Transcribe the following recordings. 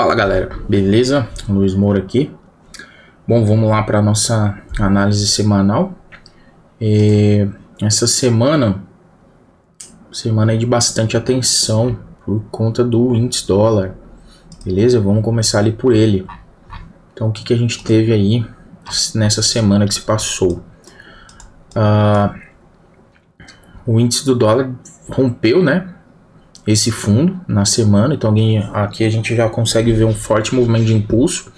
Fala galera, beleza? Luiz Moura aqui. Bom, vamos lá para nossa análise semanal. Essa semana aí de bastante atenção por conta do índice dólar, beleza? Vamos começar ali por ele. Então, o que a gente teve aí nessa semana que se passou? O índice do dólar rompeu, né? Esse fundo na semana, então aqui a gente já consegue ver um forte movimento de impulso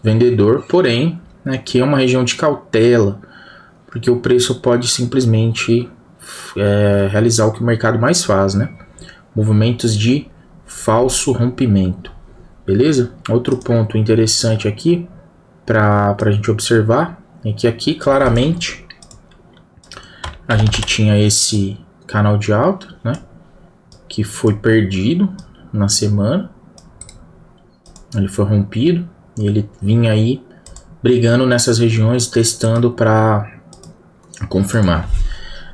vendedor, porém, aqui é uma região de cautela, porque o preço pode simplesmente realizar o que o mercado mais faz, né? Movimentos de falso rompimento, beleza? Outro ponto interessante aqui para a gente observar é que aqui claramente a gente tinha esse canal de alta, né? Que foi perdido na semana, ele foi rompido e ele vinha aí brigando nessas regiões, testando para confirmar.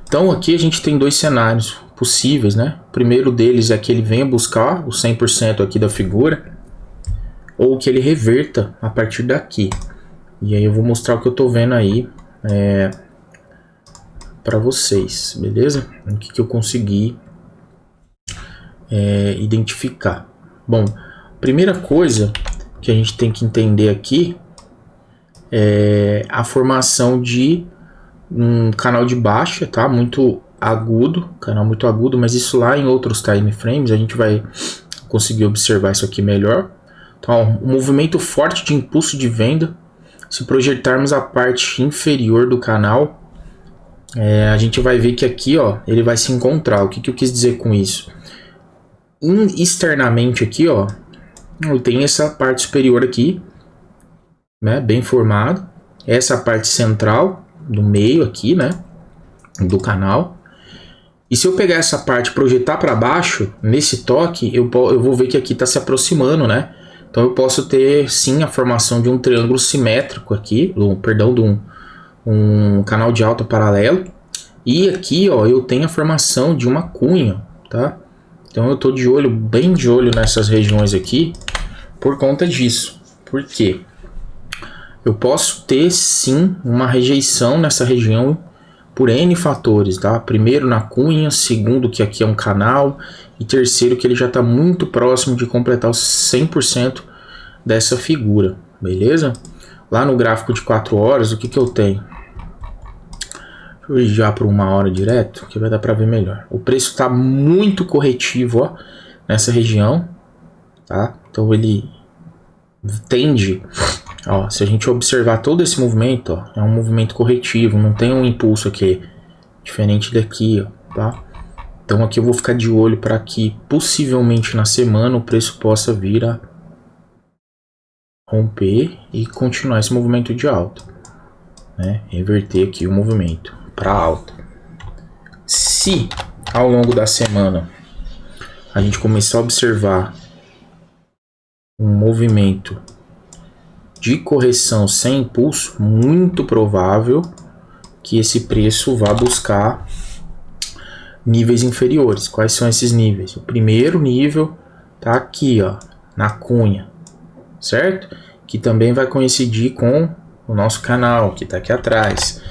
Então aqui a gente tem dois cenários possíveis, né? O primeiro deles é que ele venha buscar o 100% aqui da figura, ou que ele reverta a partir daqui. E aí eu vou mostrar o que eu tô vendo aí para vocês, beleza? O que eu consegui identificar. Bom, primeira coisa que a gente tem que entender aqui é a formação de um canal de baixa, tá? Muito agudo, canal muito agudo, mas isso lá em outros time frames a gente vai conseguir observar isso aqui melhor. Então, um movimento forte de impulso de venda. Se projetarmos a parte inferior do canal, a gente vai ver que aqui, ó, ele vai se encontrar. O que eu quis dizer com isso? Externamente aqui, ó, eu tenho essa parte superior aqui, né, bem formado, essa parte central do meio aqui, né, do canal. E se eu pegar essa parte e projetar para baixo, nesse toque, eu vou ver que aqui está se aproximando, né? Então eu posso ter sim a formação de um triângulo simétrico aqui, de um canal de alta paralelo. E aqui, ó, eu tenho a formação de uma cunha, tá? Então eu tô bem de olho nessas regiões aqui por conta disso. Por quê? Eu posso ter sim uma rejeição nessa região por N fatores, tá? Primeiro na cunha, segundo que aqui é um canal e terceiro que ele já está muito próximo de completar os 100% dessa figura, beleza? Lá no gráfico de 4 horas, o que eu tenho? Deixa eu ir já para 1 hora direto, que vai dar para ver melhor. O preço está muito corretivo, ó, nessa região, tá? Então ele tende, ó, se a gente observar todo esse movimento, ó, é um movimento corretivo, não tem um impulso aqui diferente daqui, ó, tá? Então aqui eu vou ficar de olho para que possivelmente na semana o preço possa vir a romper e continuar esse movimento de alta, né? Reverter aqui o movimento para alta. Se ao longo da semana a gente começar a observar um movimento de correção sem impulso, muito provável que esse preço vá buscar níveis inferiores. Quais são esses níveis? O primeiro nível tá aqui, ó, na cunha, certo? Que também vai coincidir com o nosso canal, que tá aqui atrás.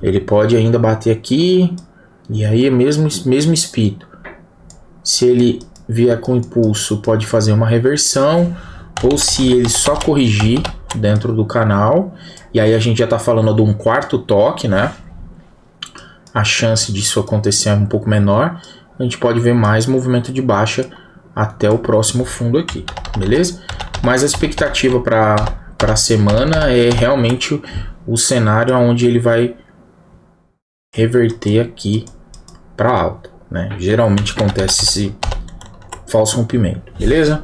Ele pode ainda bater aqui, e aí é mesmo espírito. Se ele vier com impulso, pode fazer uma reversão, ou se ele só corrigir dentro do canal, e aí a gente já tá falando de um quarto toque, né? A chance disso acontecer é um pouco menor. A gente pode ver mais movimento de baixa até o próximo fundo aqui, beleza? Mas a expectativa para a semana é realmente o cenário onde ele vai reverter aqui para alta, né? Geralmente acontece esse falso rompimento, beleza?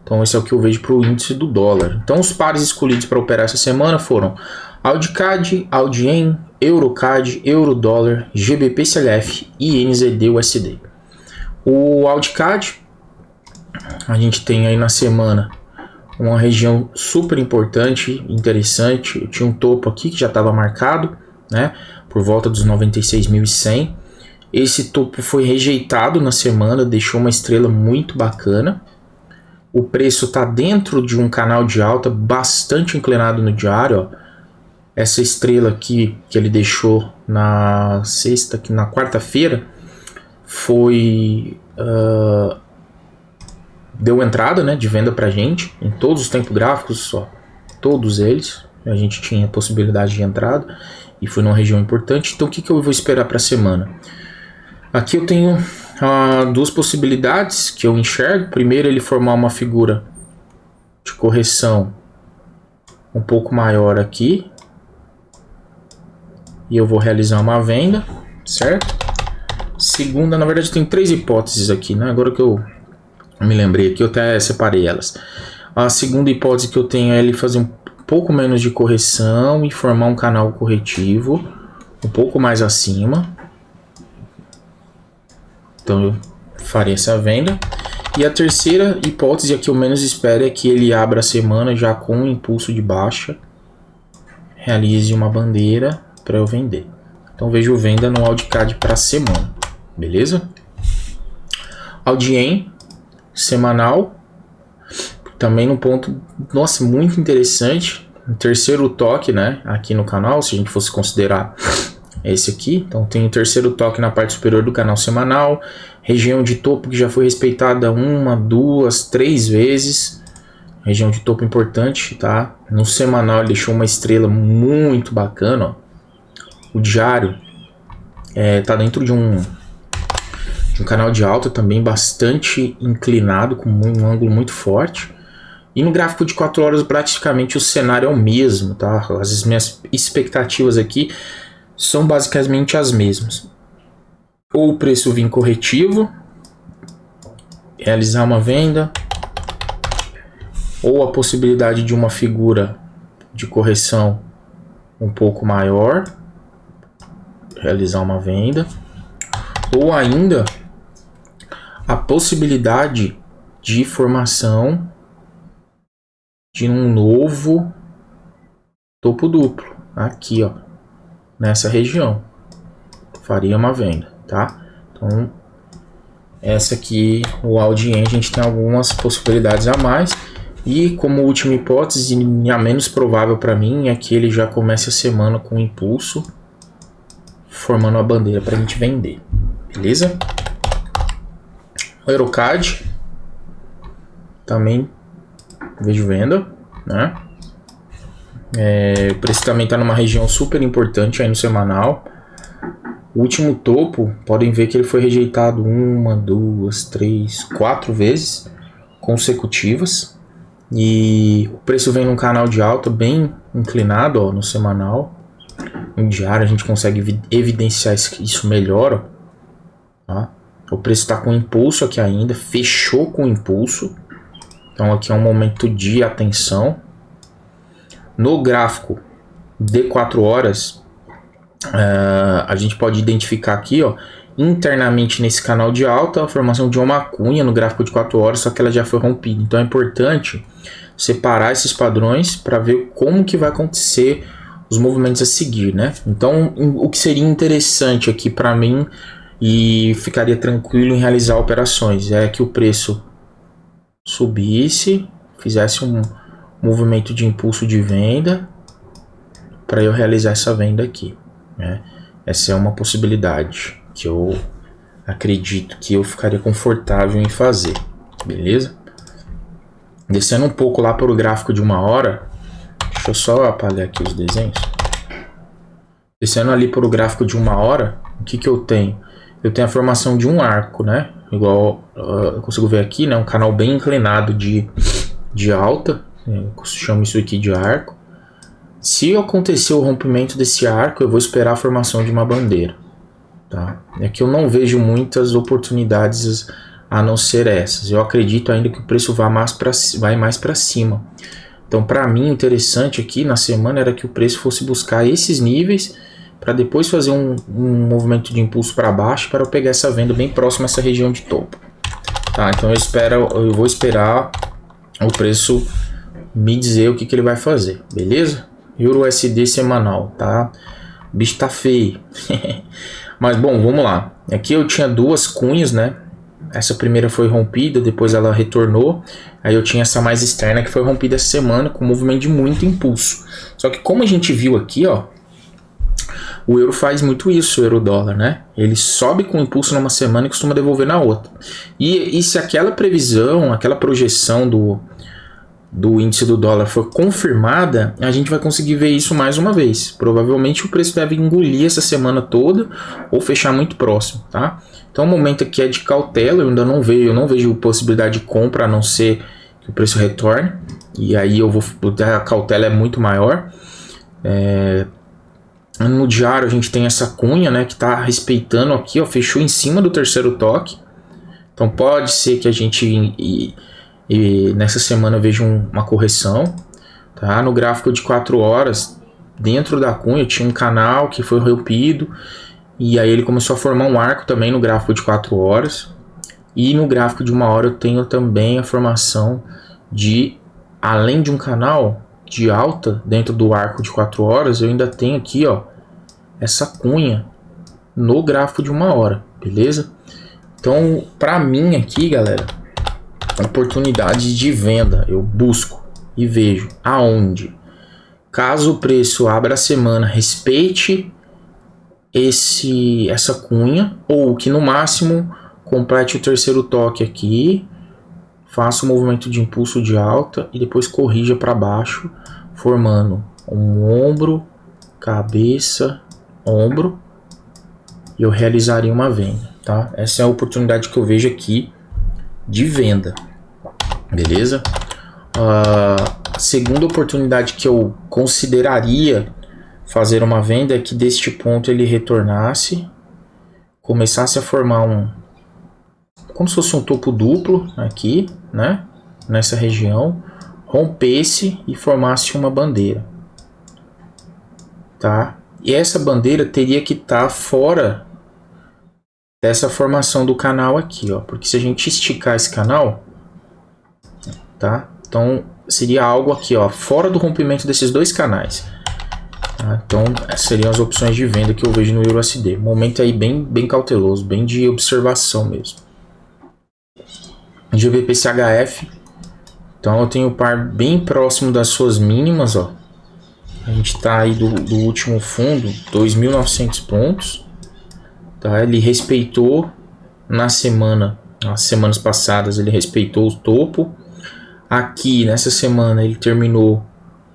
Então esse é o que eu vejo para o índice do dólar. Então os pares escolhidos para operar essa semana foram AUD-CAD, AUD-IEN, EURO-CAD, EURO-DÓLAR, GBP-CLF e NZD-USD. O AUD-CAD, a gente tem aí na semana uma região super importante, interessante. Eu tinha um topo aqui que já estava marcado, né, por volta dos 96.100. Esse topo foi rejeitado na semana, deixou uma estrela muito bacana. o preço está dentro de um canal de alta bastante inclinado no diário, ó. Essa estrela aqui que ele deixou na quarta-feira foi deu entrada, né, de venda pra gente em todos os tempos gráficos, só todos eles a gente tinha possibilidade de entrada e foi numa região importante. Então o que eu vou esperar para a semana? Aqui eu tenho duas possibilidades que eu enxergo. Primeiro, ele formar uma figura de correção um pouco maior aqui e eu vou realizar uma venda, certo? Segunda, na verdade tem três hipóteses aqui, né? Agora que eu me lembrei aqui, eu até separei elas. A segunda hipótese que eu tenho é ele fazer um pouco menos de correção e formar um canal corretivo um pouco mais acima. Então eu farei essa venda. E a terceira hipótese, a que eu menos espero, é que ele abra a semana já com um impulso de baixa, realize uma bandeira para eu vender. Então vejo venda no Audicad para semana, beleza? Audien semanal, também num ponto, nossa, muito interessante. Um terceiro toque, né, aqui no canal, se a gente fosse considerar esse aqui. Então tem o terceiro toque na parte superior do canal semanal, região de topo que já foi respeitada 1, 2, 3 vezes, região de topo importante, tá? No semanal ele deixou uma estrela muito bacana, ó. O diário tá dentro de um canal de alta também bastante inclinado, com um ângulo muito forte. E no gráfico de 4 horas praticamente o cenário é o mesmo, tá? As minhas expectativas aqui são basicamente as mesmas. Ou o preço vir corretivo, realizar uma venda, ou a possibilidade de uma figura de correção um pouco maior, realizar uma venda, ou ainda a possibilidade de formação de um novo topo duplo aqui, ó, nessa região. Faria uma venda, tá? Então essa aqui, o Audien, a gente tem algumas possibilidades a mais. E como última hipótese, e a menos provável para mim, é que ele já comece a semana com impulso, formando uma bandeira para a gente vender, beleza? O Eurocad também vejo venda, né? O preço também está numa região super importante aí no semanal. O último topo, podem ver que ele foi rejeitado 1, 2, 3, 4 vezes consecutivas. E o preço vem num canal de alta bem inclinado, ó, no semanal. No diário a gente consegue evidenciar isso melhor, ó, tá? O preço está com impulso aqui ainda, fechou com impulso. Então aqui é um momento de atenção. No gráfico de 4 horas, a gente pode identificar aqui, ó, internamente nesse canal de alta, a formação de uma cunha no gráfico de 4 horas, só que ela já foi rompida. Então é importante separar esses padrões para ver como que vai acontecer os movimentos a seguir, né? Então o que seria interessante aqui para mim e ficaria tranquilo em realizar operações é que o preço subisse, fizesse um movimento de impulso de venda para eu realizar essa venda aqui, né? Essa é uma possibilidade que eu acredito que eu ficaria confortável em fazer, beleza? Descendo um pouco lá para o gráfico de 1 hora, deixa eu só apagar aqui os desenhos. Descendo ali para o gráfico de 1 hora, o que eu tenho? Eu tenho a formação de um arco, né? Igual eu consigo ver aqui, né? Um canal bem inclinado de alta, eu chamo isso aqui de arco. Se acontecer o rompimento desse arco, eu vou esperar a formação de uma bandeira, tá? É que eu não vejo muitas oportunidades a não ser essas. Eu acredito ainda que o preço vai mais para cima. Então, para mim, interessante aqui na semana era que o preço fosse buscar esses níveis para depois fazer um movimento de impulso para baixo para eu pegar essa venda bem próxima a essa região de topo, tá? Então eu vou esperar o preço me dizer o que ele vai fazer, beleza? Euro USD semanal, tá? O bicho tá feio. Mas bom, vamos lá. Aqui eu tinha duas cunhas, né? essa primeira foi rompida, depois ela retornou. Aí eu tinha essa mais externa que foi rompida essa semana com movimento de muito impulso. Só que como a gente viu aqui, ó, o euro faz muito isso, o euro-dólar, né? Ele sobe com impulso numa semana e costuma devolver na outra. E se aquela previsão, aquela projeção do índice do dólar for confirmada, a gente vai conseguir ver isso mais uma vez. Provavelmente o preço deve engolir essa semana toda ou fechar muito próximo, tá? Então o momento aqui é de cautela, eu não vejo possibilidade de compra a não ser que o preço retorne. E aí a cautela é muito maior. No diário a gente tem essa cunha, né, que está respeitando aqui, ó, fechou em cima do terceiro toque. Então pode ser que a gente nessa semana veja uma correção, tá? No gráfico de 4 horas, dentro da cunha tinha um canal que foi rompido e aí ele começou a formar um arco também no gráfico de 4 horas. E no gráfico de 1 hora eu tenho também a formação de, além de um canal de alta dentro do arco de 4 horas, eu ainda tenho aqui, ó, essa cunha no gráfico de 1 hora, beleza? Então, para mim aqui, galera, oportunidade de venda eu busco e vejo aonde, caso o preço abra a semana, respeite essa cunha, ou que no máximo complete o terceiro toque aqui, faça o movimento de impulso de alta e depois corrija para baixo, formando um ombro, cabeça, ombro, e eu realizaria uma venda, tá? Essa é a oportunidade que eu vejo aqui de venda, beleza? A segunda oportunidade que eu consideraria fazer uma venda é que deste ponto ele retornasse, começasse a formar como se fosse um topo duplo aqui, né? Nessa região, rompesse e formasse uma bandeira, tá? E essa bandeira teria que estar fora dessa formação do canal aqui, ó, porque se a gente esticar esse canal, tá? Então seria algo aqui, ó, fora do rompimento desses dois canais. Tá? Então essas seriam as opções de venda que eu vejo no EURUSD. Momento aí bem cauteloso, bem de observação mesmo. GBP/CHF, então eu tenho o par bem próximo das suas mínimas, ó. A gente tá aí do último fundo, 2.900 pontos. Tá? Ele respeitou nas semanas passadas, ele respeitou o topo. Aqui nessa semana ele terminou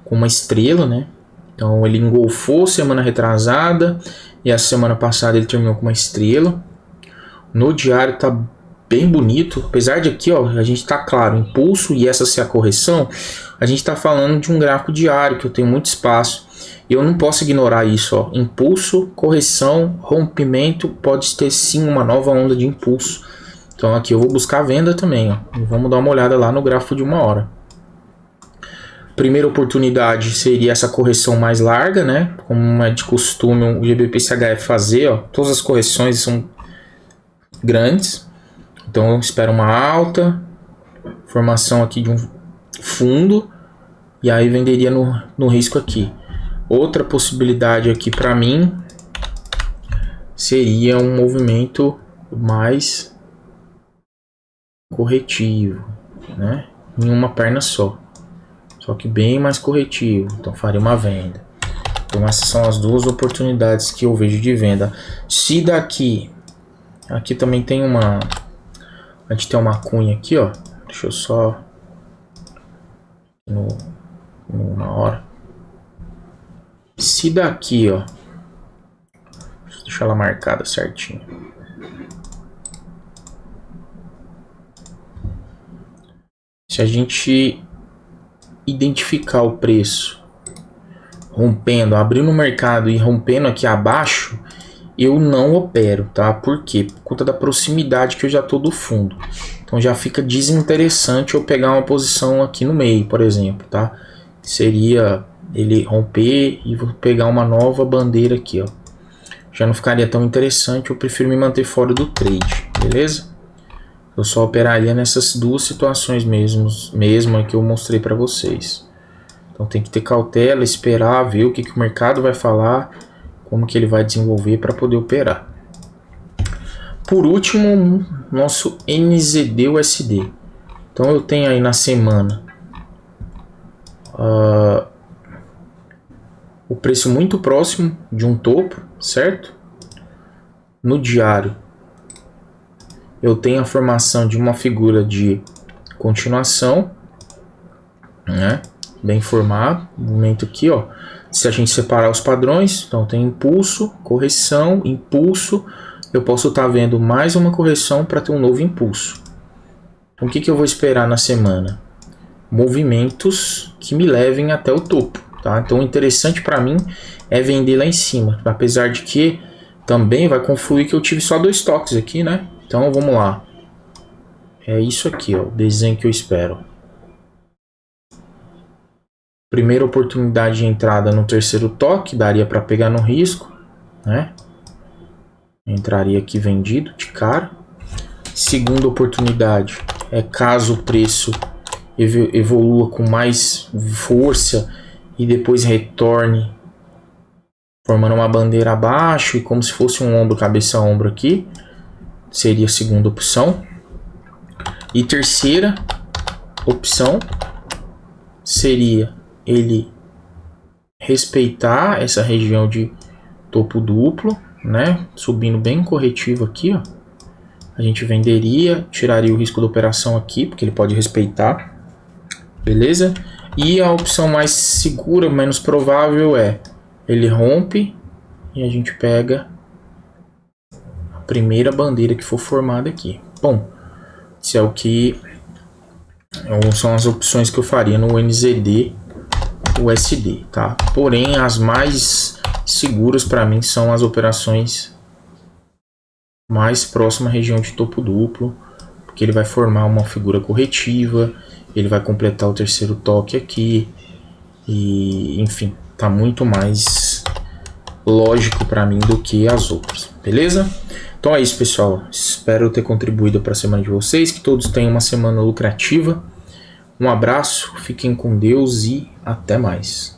com uma estrela, né? Então ele engolfou semana retrasada e a semana passada ele terminou com uma estrela. No diário tá bem bonito, apesar de aqui, ó, a gente tá claro, impulso e essa ser a correção, a gente tá falando de um gráfico diário que eu tenho muito espaço e eu não posso ignorar isso, ó. Impulso, correção, rompimento, pode ter sim uma nova onda de impulso. Então aqui eu vou buscar venda também, ó. E vamos dar uma olhada lá no gráfico de 1 hora. Primeira oportunidade seria essa correção mais larga, né? Como é de costume o GBP/CHF fazer, ó. Todas as correções são grandes. Então eu espero uma alta, formação aqui de um fundo, e aí venderia no risco aqui. Outra possibilidade aqui para mim seria um movimento mais corretivo, né? Em uma perna só que bem mais corretivo, então faria uma venda. Então essas são as duas oportunidades que eu vejo de venda. Se daqui também tem a gente tem uma cunha aqui, ó. Deixa eu só no 1 hora. Se daqui, ó, deixa ela marcada certinho. Se a gente identificar o preço rompendo, abrindo o mercado e rompendo aqui abaixo, eu não opero, tá? Por quê? Por conta da proximidade que eu já tô do fundo. Então já fica desinteressante eu pegar uma posição aqui no meio, por exemplo, tá? Seria ele romper e vou pegar uma nova bandeira aqui, ó. Já não ficaria tão interessante, eu prefiro me manter fora do trade, beleza? Eu só operaria nessas duas situações mesmo que eu mostrei para vocês. Então tem que ter cautela, esperar, ver o que o mercado vai falar, como que ele vai desenvolver para poder operar. por último, nosso NZD-USD. Então eu tenho aí na semana o preço muito próximo de um topo, certo? No diário eu tenho a formação de uma figura de continuação, né? Bem formado, movimento aqui, ó. Se a gente separar os padrões, então tem impulso, correção, impulso. Eu posso estar vendo mais uma correção para ter um novo impulso. Então o que eu vou esperar na semana? Movimentos que me levem até o topo, tá? Então o interessante para mim é vender lá em cima, apesar de que também vai confluir que eu tive só 2 toques aqui, né? Então vamos lá. É isso aqui, ó, o desenho que eu espero. Primeira oportunidade de entrada no terceiro toque, daria para pegar no risco, né? Entraria aqui vendido de cara. Segunda oportunidade é caso o preço evolua com mais força e depois retorne formando uma bandeira abaixo e como se fosse um ombro, cabeça a ombro aqui. Seria a segunda opção. E terceira opção seria ele respeitar essa região de topo duplo, né? Subindo bem corretivo aqui, ó. A gente venderia, tiraria o risco da operação aqui, porque ele pode respeitar. Beleza? E a opção mais segura, menos provável é ele rompe e a gente pega a primeira bandeira que for formada aqui. Bom, isso é o que são as opções que eu faria no NZD USD, tá? Porém, as mais seguras para mim são as operações mais próximas à região de topo duplo, porque ele vai formar uma figura corretiva, ele vai completar o terceiro toque aqui e, enfim, tá muito mais lógico para mim do que as outras, beleza? Então é isso, pessoal. Espero ter contribuído para a semana de vocês, que todos tenham uma semana lucrativa. Um abraço, fiquem com Deus e até mais.